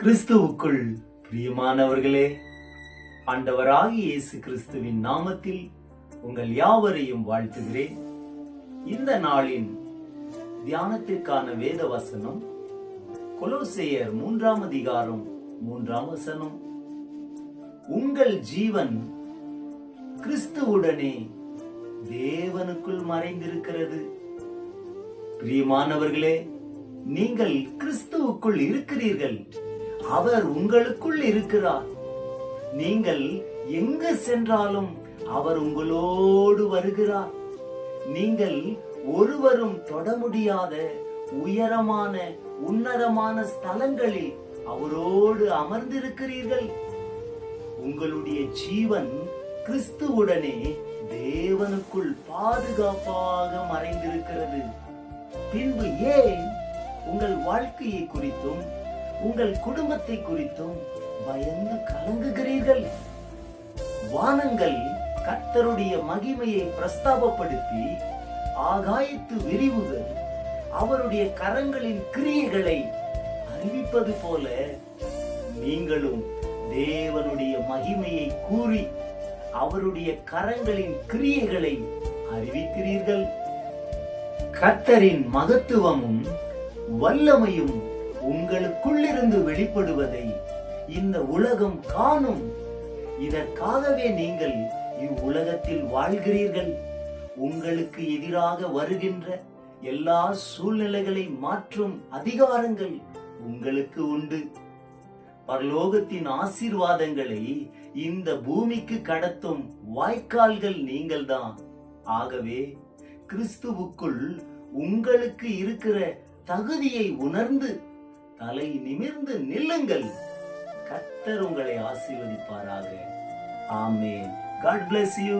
கிறிஸ்துவுக்குள் பிரியமானவர்களே, ஆண்டவராகிய இயேசு கிறிஸ்துவின் நாமத்தில் உங்கள் யாவரையும் வாழ்த்துகிறேன். இந்த நாளின் தியானத்திற்கான வேத வசனம் கொலோசையர் 3ஆம் அதிகாரம் 3ஆம் வசனம். உங்கள் ஜீவன் கிறிஸ்துவுடனே தேவனுக்குள் மறைந்திருக்கிறது. பிரியமானவர்களே, நீங்கள் கிறிஸ்துவுக்குள் இருக்கிறீர்கள். அவர் உங்களுக்குள் இருக்கிறார். நீங்கள் எங்கு சென்றாலும் அவர் உங்களோடு வருகிறார். நீங்கள் ஒருவரும் தொட முடியாத உயரமான உன்னதமான ஸ்தலங்களில் அவரோடு அமர்ந்திருக்கிறீர்கள். உங்களுடைய ஜீவன் கிறிஸ்துவுடனே தேவனுக்குள் பாதுகாப்பாக மறைந்திருக்கிறது. பின்பு ஏன் உங்கள் வாழ்க்கையை குறித்தும் உங்கள் குடும்பத்தை குறித்தும் பயந்து கலங்குகிறீர்கள்? வானங்கள் கர்த்தருடைய மகிமையை பிரஸ்தாபப்படுத்தி ஆகாயத்து விரிவுகள் அவருடைய கரங்களின் கிரியைகளை அறிவிப்பது போல நீங்களும் தேவனுடைய மகிமையை கூறி அவருடைய கரங்களின் கிரியைகளை அறிவிக்கிறீர்கள். கர்த்தரின் மகத்துவமும் வல்லமையும் உங்களுக்குள்ளிருந்து வெளிப்படுவதை இந்த உலகம் காணும். இதற்காகவே நீங்கள் இவ்வுலகத்தில் வாழ்கிறீர்கள். உங்களுக்கு எதிராக வருகின்ற எல்லா சூழ்நிலைகளை மாற்றும் அதிகாரங்கள் உங்களுக்கு உண்டு. பரலோகத்தின் ஆசீர்வாதங்களை இந்த பூமிக்கு கடத்தும் வாய்க்கால்கள் நீங்கள்தான். ஆகவே கிறிஸ்துவுக்குள் உங்களுக்கு இருக்கிற தகுதியை உணர்ந்து தலை நிமிர்ந்து நில்லுங்கள். கர்த்தர் உங்களை ஆசீர்வதிப்பாராக. ஆமென். God bless you.